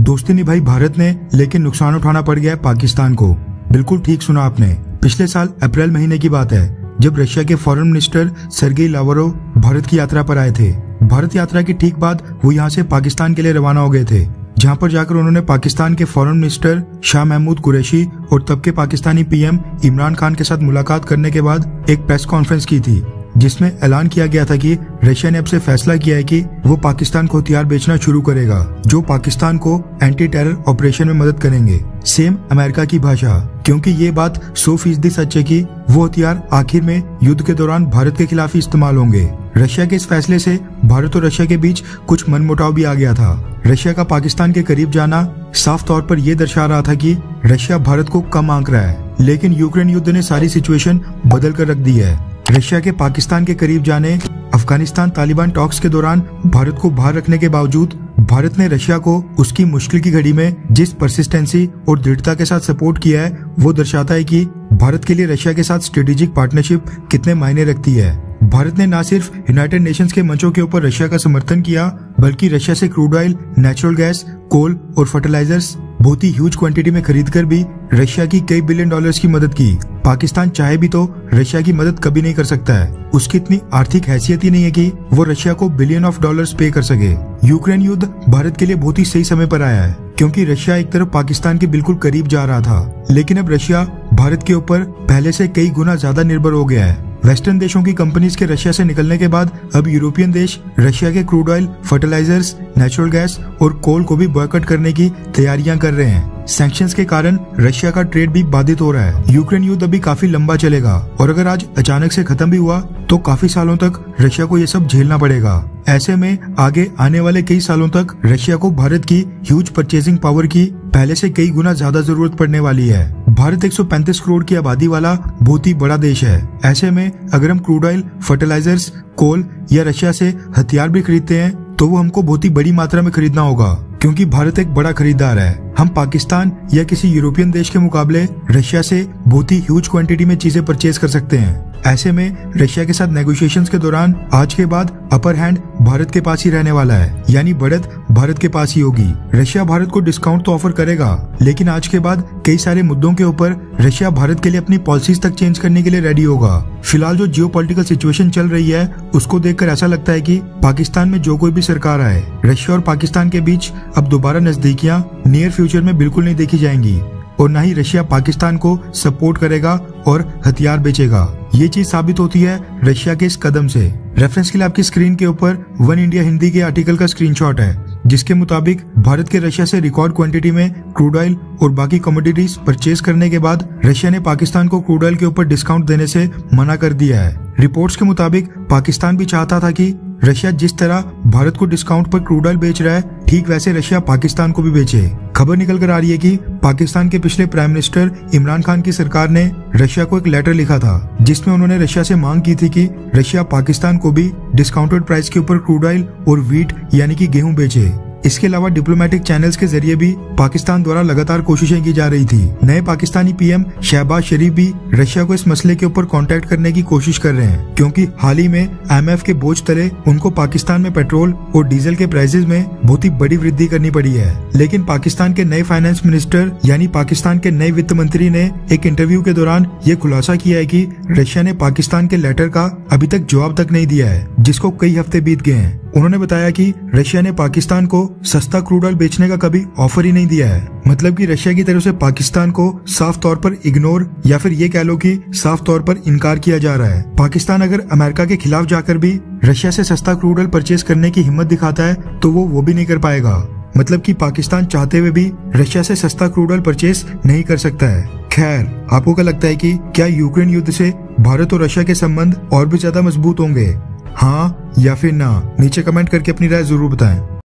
दोस्ती निभाई भारत ने, लेकिन नुकसान उठाना पड़ गया पाकिस्तान को। बिल्कुल ठीक सुना आपने। पिछले साल अप्रैल महीने की बात है जब रशिया के foreign minister Sergei Lavrov Bharat की यात्रा पर आए थे। भारत यात्रा के ठीक बाद वो यहाँ से पाकिस्तान के लिए रवाना हो गए थे, जहाँ पर जाकर उन्होंने पाकिस्तान के फॉरेन मिनिस्टर शाह महमूद कुरैशी और तब के पाकिस्तानी पीएम इमरान खान के साथ मुलाकात करने के बाद एक प्रेस कॉन्फ्रेंस की थी, जिसमें ऐलान किया गया था कि रशिया ने अब से फैसला किया है कि वो पाकिस्तान को हथियार बेचना शुरू करेगा, जो पाकिस्तान को एंटी टेरर ऑपरेशन में मदद करेंगे। सेम अमेरिका की भाषा, क्योंकि ये बात 100% सच है कि वो हथियार आखिर में युद्ध के दौरान भारत के खिलाफ ही इस्तेमाल होंगे। रशिया के इस फैसले से भारत और रशिया के बीच कुछ मनमुटाव भी आ गया था। रशिया का पाकिस्तान के करीब जाना साफ तौर पर यह दर्शा रहा था कि रशिया भारत को कम आंक रहा है, लेकिन यूक्रेन युद्ध ने सारी सिचुएशन बदल कर रख दी है। रशिया के पाकिस्तान के करीब जाने, अफगानिस्तान तालिबान टॉक्स के दौरान भारत को बाहर रखने के बावजूद भारत ने रशिया को उसकी मुश्किल की घड़ी में जिस परसिस्टेंसी और दृढ़ता के साथ सपोर्ट किया है, वो दर्शाता है कि भारत के लिए रशिया के साथ स्ट्रेटेजिक पार्टनरशिप कितने मायने रखती है। भारत ने न सिर्फ यूनाइटेड नेशंस के मंचों के ऊपर रशिया का समर्थन किया, बल्कि रशिया से क्रूड ऑयल, नेचुरल गैस, कोल और फर्टिलाइजर्स बहुत ही ह्यूज क्वांटिटी में खरीदकर भी रशिया की कई बिलियन डॉलर्स की मदद की। पाकिस्तान चाहे भी तो रशिया की मदद कभी नहीं कर सकता है। उसकी इतनी आर्थिक हैसियत ही नहीं है कि वो रशिया को बिलियन ऑफ डॉलर्स पे कर सके। यूक्रेन युद्ध भारत के लिए बहुत ही सही समय पर आया है, क्योंकि रशिया एक तरफ पाकिस्तान के बिल्कुल करीब जा रहा था, लेकिन अब रशिया भारत के ऊपर पहले से कई गुना ज्यादा निर्भर हो गया है। वेस्टर्न देशों की कंपनीज के रशिया से निकलने के बाद अब यूरोपियन देश रशिया के crude oil, fertilisers, natural gas और कोल को भी बॉयकॉट करने की तैयारियां कर रहे हैं। सैंक्शंस के कारण रशिया का ट्रेड भी बाधित हो रहा है। यूक्रेन युद्ध अभी काफी लंबा चलेगा और अगर आज अचानक से खत्म भी हुआ तो काफी सालों तक रशिया को ये सब झेलना पड़ेगा। ऐसे में आगे आने वाले कई सालों तक रशिया को भारत की ह्यूज परचेजिंग पावर की पहले से कई गुना ज्यादा जरूरत पड़ने वाली है। भारत 135 करोड़ की आबादी वाला बहुत ही बड़ा देश है। ऐसे में अगर हम क्रूड ऑयल, फर्टिलाइजर्स, कोल या रशिया से हथियार भी खरीदते हैं तो वो हमको बहुत ही बड़ी मात्रा में खरीदना होगा, क्योंकि भारत एक बड़ा खरीदार है। हम पाकिस्तान या किसी यूरोपियन देश के मुकाबले रशिया से बहुत ही ह्यूज क्वांटिटी में चीजें परचेज कर सकते हैं। ऐसे में रशिया के साथ नेगोशिएशंस के दौरान आज के बाद अपर हैंड भारत के पास ही रहने वाला है, यानी बढ़त भारत के पास ही होगी। रशिया भारत को डिस्काउंट तो ऑफर करेगा, लेकिन आज के बाद कई सारे मुद्दों के ऊपर रशिया भारत के लिए अपनी पॉलिसीज तक चेंज करने के लिए रेडी होगा। फिलहाल जो जियोपॉलिटिकल सिचुएशन चल रही है उसको देखकर ऐसा लगता है कि पाकिस्तान में जो कोई भी सरकार आए, रशिया और पाकिस्तान के बीच अब दोबारा नजदीकियां नियर फ्यूचर में बिल्कुल नहीं देखी जाएंगी, और न ही रशिया पाकिस्तान को सपोर्ट करेगा और हथियार बेचेगा। ये चीज साबित होती है रशिया के इस कदम से। रेफरेंस के लिए आपकी स्क्रीन के ऊपर वन इंडिया हिंदी के आर्टिकल का स्क्रीनशॉट है, जिसके मुताबिक भारत के रशिया से रिकॉर्ड क्वांटिटी में क्रूड ऑयल और बाकी कमोडिटीज परचेज करने के बाद रशिया ने पाकिस्तान को क्रूड ऑयल के ऊपर डिस्काउंट देने से मना कर दिया है। रिपोर्ट्स के मुताबिक पाकिस्तान भी चाहता था कि रशिया जिस तरह भारत को डिस्काउंट पर क्रूड ऑयल बेच रहा है, ठीक वैसे रशिया पाकिस्तान को भी बेचे। खबर निकल कर आ रही है कि पाकिस्तान के पिछले प्राइम मिनिस्टर इमरान खान की सरकार ने रशिया को एक लेटर लिखा था, जिसमें उन्होंने रशिया से मांग की थी कि रशिया पाकिस्तान को भी डिस्काउंटेड प्राइस के ऊपर क्रूड ऑयल और व्हीट यानी कि गेहूं बेचे। इसके अलावा डिप्लोमेटिक चैनल्स के जरिए भी पाकिस्तान द्वारा लगातार कोशिशें की जा रही थी। नए पाकिस्तानी पीएम शहबाज शरीफ भी रशिया को इस मसले के ऊपर कांटेक्ट करने की कोशिश कर रहे हैं, क्योंकि हाल ही में IMF के बोझ तले उनको पाकिस्तान में पेट्रोल और डीजल के प्राइसेस में बहुत ही बड़ी वृद्धि करनी पड़ी है। लेकिन पाकिस्तान के नए फाइनेंस मिनिस्टर यानी पाकिस्तान के नए वित्त मंत्री ने एक इंटरव्यू के दौरान ये खुलासा किया है कि रशिया ने पाकिस्तान के लेटर का अभी तक जवाब तक नहीं दिया है, जिसको कई हफ्ते बीत गए हैं। उन्होंने बताया कि रशिया ने पाकिस्तान को सस्ता क्रूड ऑयल बेचने का कभी ऑफर ही नहीं दिया है। मतलब कि रशिया की तरफ से पाकिस्तान को साफ तौर पर इग्नोर या फिर ये कह लो कि साफ तौर पर इनकार किया जा रहा है। पाकिस्तान अगर अमेरिका के खिलाफ जाकर भी रशिया से सस्ता क्रूड ऑयल परचेज करने की हिम्मत दिखाता है तो वो भी नहीं कर पाएगा। मतलब कि पाकिस्तान चाहते हुए भी रशिया से सस्ता क्रूड ऑयल परचेज नहीं कर सकता है। खैर, आपको क्या लगता है कि क्या यूक्रेन युद्ध से भारत और रशिया के संबंध और भी ज्यादा मजबूत होंगे? हाँ या फिर ना? नीचे कमेंट करके अपनी राय जरूर बताएं।